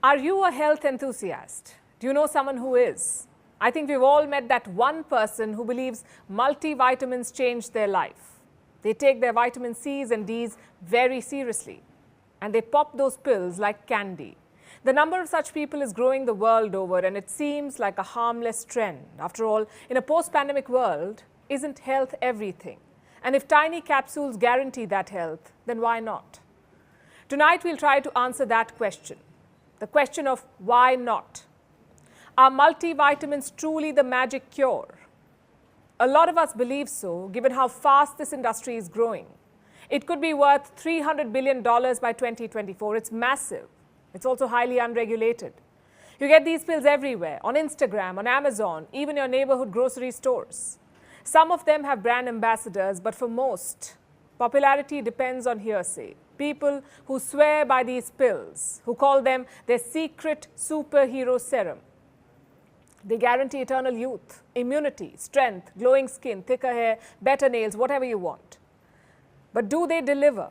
Are you a health enthusiast? Do you know someone who is? I think we've all met that one person who believes multivitamins change their life. They take their vitamin C's and D's very seriously, and they pop those pills like candy. The number of such people is growing the world over, and it seems like a harmless trend. After all, in a post-pandemic world, isn't health everything? And if tiny capsules guarantee that health, then why not? Tonight, we'll try to answer that question. The question of why not? Are multivitamins truly the magic cure? A lot of us believe so, given how fast this industry is growing. It could be worth $300 billion by 2024. It's massive. It's also highly unregulated. You get these pills everywhere, on Instagram, on Amazon, even your neighborhood grocery stores. Some of them have brand ambassadors, but for most, popularity depends on hearsay. People who swear by these pills, who call them their secret superhero serum. They guarantee eternal youth, immunity, strength, glowing skin, thicker hair, better nails, whatever you want. But do they deliver?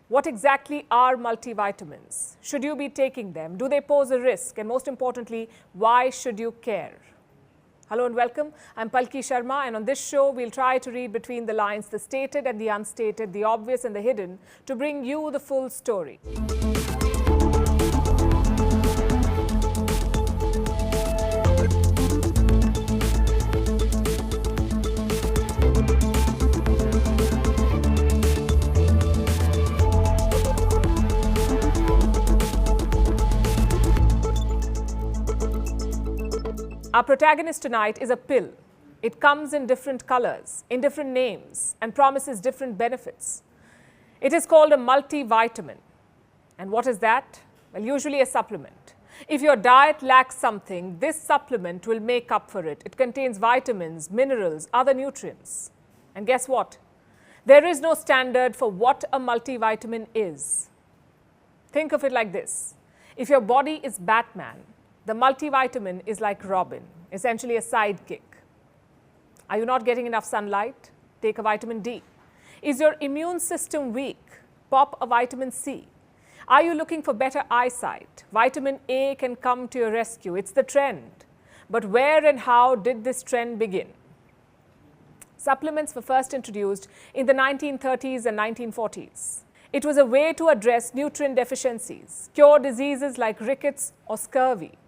What exactly are multivitamins? Should you be taking them? Do they pose a risk? And most importantly, why should you care? Hello and welcome. I'm Palki Sharma, and on this show, we'll try to read between the lines, the stated and the unstated, the obvious and the hidden, to bring you the full story. Our protagonist tonight is a pill. It comes in different colors, in different names, and promises different benefits. It is called a multivitamin. And what is that? Well, usually a supplement. If your diet lacks something, this supplement will make up for it. It contains vitamins, minerals, other nutrients. And guess what? There is no standard for what a multivitamin is. Think of it like this. If your body is Batman, the multivitamin is like Robin, essentially a sidekick. Are you not getting enough sunlight? Take a vitamin D. Is your immune system weak? Pop a vitamin C. Are you looking for better eyesight? Vitamin A can come to your rescue. It's the trend. But where and how did this trend begin? Supplements were first introduced in the 1930s and 1940s. It was a way to address nutrient deficiencies, cure diseases like rickets or scurvy.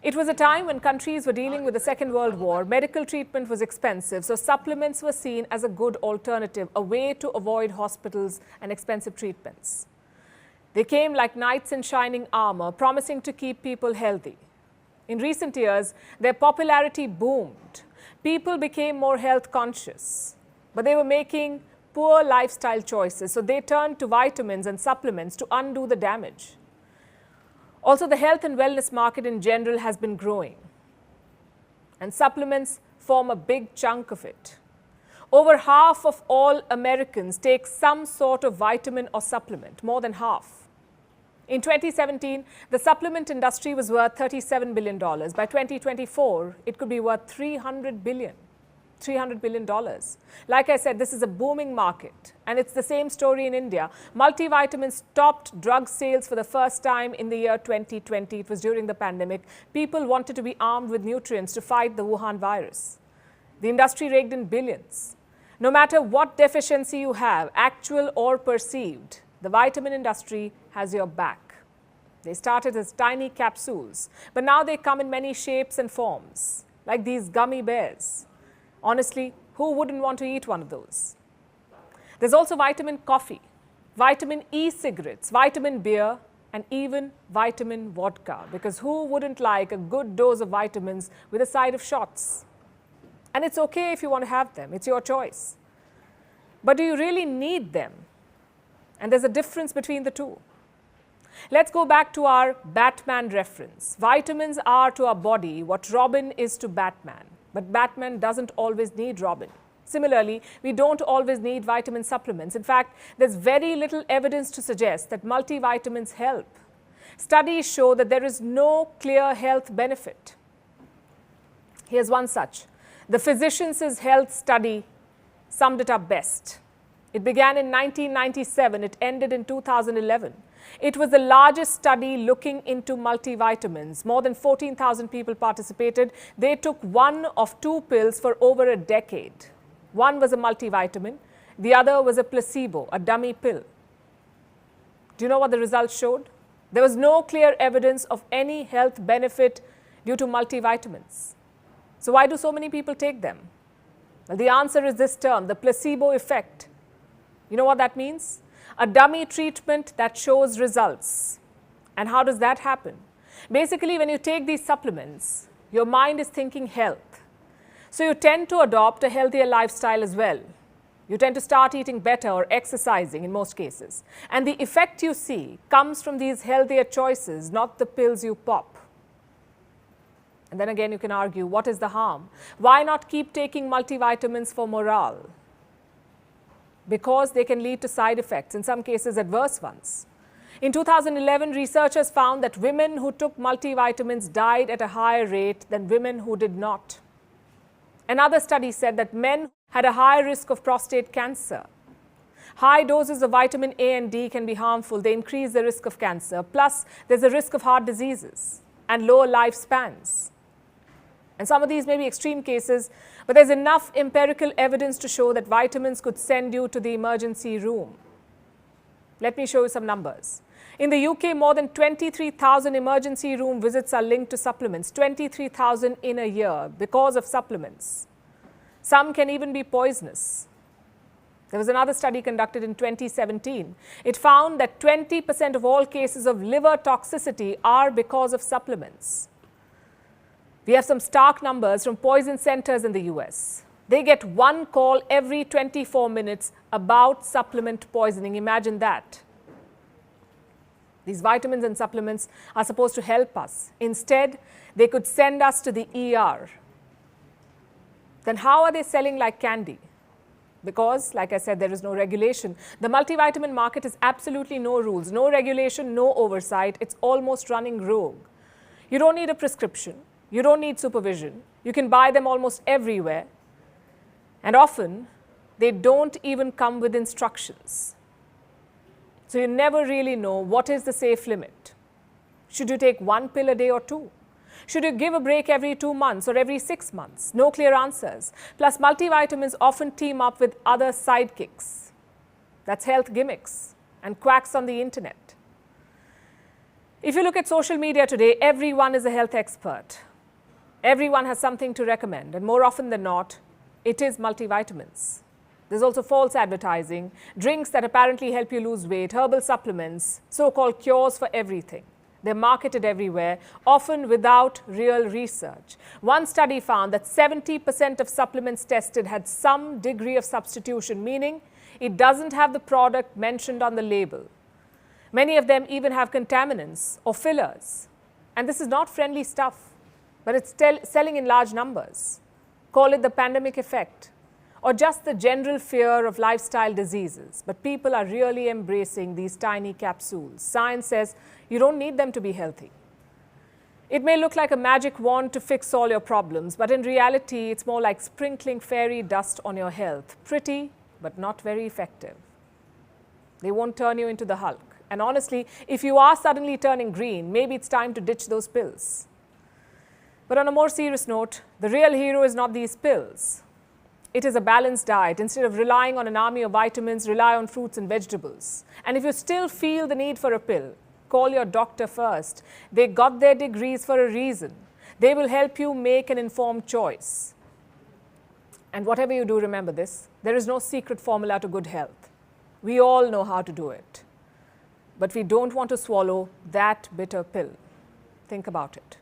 It was a time when countries were dealing with the Second World War. Medical treatment was expensive, so supplements were seen as a good alternative, a way to avoid hospitals and expensive treatments. They came like knights in shining armor, promising to keep people healthy. In recent years, their popularity boomed. People became more health conscious, but they were making poor lifestyle choices, so they turned to vitamins and supplements to undo the damage. Also, the health and wellness market in general has been growing, and supplements form a big chunk of it. Over half of all Americans take some sort of vitamin or supplement, more than half. In 2017, the supplement industry was worth $37 billion. By 2024, it could be worth $300 billion. Like I said, this is a booming market, and it's the same story in India. Multivitamins topped drug sales for the first time in the year 2020. It was during the pandemic. People wanted to be armed with nutrients to fight the Wuhan virus. The industry raked in billions. No matter what deficiency you have, actual or perceived, the vitamin industry has your back. They started as tiny capsules, but now they come in many shapes and forms, like these gummy bears. Honestly, who wouldn't want to eat one of those? There's also vitamin coffee, vitamin E cigarettes, vitamin beer, and even vitamin vodka, because who wouldn't like a good dose of vitamins with a side of shots? And it's okay if you want to have them, it's your choice. But do you really need them? And there's a difference between the two. Let's go back to our Batman reference. Vitamins are to our body what Robin is to Batman. But Batman doesn't always need Robin. Similarly, we don't always need vitamin supplements. In fact, there's very little evidence to suggest that multivitamins help. Studies show that there is no clear health benefit. Here's one such. The Physicians' Health study summed it up best. It began in 1997. It ended in 2011. It was the largest study looking into multivitamins. More than 14,000 people participated. They took one of two pills for over a decade. One was a multivitamin. The other was a placebo, a dummy pill. Do you know what the results showed? There was no clear evidence of any health benefit due to multivitamins. So why do so many people take them? Well, the answer is this term, the placebo effect. You know what that means? A dummy treatment that shows results. And how does that happen? Basically, when you take these supplements, your mind is thinking health. So you tend to adopt a healthier lifestyle as well. You tend to start eating better or exercising in most cases. And the effect you see comes from these healthier choices, not the pills you pop. And then again, you can argue, what is the harm? Why not keep taking multivitamins for morale? Because they can lead to side effects, in some cases adverse ones. In 2011, researchers found that women who took multivitamins died at a higher rate than women who did not. Another study said that men had a higher risk of prostate cancer. High doses of vitamin A and D can be harmful. They increase the risk of cancer. Plus, there's a risk of heart diseases and lower lifespans. And some of these may be extreme cases, but there's enough empirical evidence to show that vitamins could send you to the emergency room. Let me show you some numbers. In the UK, more than 23,000 emergency room visits are linked to supplements, 23,000 in a year because of supplements. Some can even be poisonous. There was another study conducted in 2017. It found that 20% of all cases of liver toxicity are because of supplements. We have some stark numbers from poison centers in the US. They get one call every 24 minutes about supplement poisoning. Imagine that. These vitamins and supplements are supposed to help us. Instead, they could send us to the ER. Then how are they selling like candy? Because, like I said, there is no regulation. The multivitamin market has absolutely no rules, no regulation, no oversight. It's almost running rogue. You don't need a prescription. You don't need supervision. You can buy them almost everywhere. And often, they don't even come with instructions. So you never really know what is the safe limit. Should you take one pill a day or two? Should you give a break every 2 months or every 6 months? No clear answers. Plus, multivitamins often team up with other sidekicks. That's health gimmicks and quacks on the internet. If you look at social media today, everyone is a health expert. Everyone has something to recommend, and more often than not, it is multivitamins. There's also false advertising, drinks that apparently help you lose weight, herbal supplements, so-called cures for everything. They're marketed everywhere, often without real research. One study found that 70% of supplements tested had some degree of substitution, meaning it doesn't have the product mentioned on the label. Many of them even have contaminants or fillers. And this is not friendly stuff, but it's selling in large numbers. Call it the pandemic effect, or just the general fear of lifestyle diseases. But people are really embracing these tiny capsules. Science says you don't need them to be healthy. It may look like a magic wand to fix all your problems, but in reality, it's more like sprinkling fairy dust on your health. Pretty, but not very effective. They won't turn you into the Hulk. And honestly, if you are suddenly turning green, maybe it's time to ditch those pills. But on a more serious note, the real hero is not these pills. It is a balanced diet. Instead of relying on an army of vitamins, rely on fruits and vegetables. And if you still feel the need for a pill, call your doctor first. They got their degrees for a reason. They will help you make an informed choice. And whatever you do, remember this, there is no secret formula to good health. We all know how to do it. But we don't want to swallow that bitter pill. Think about it.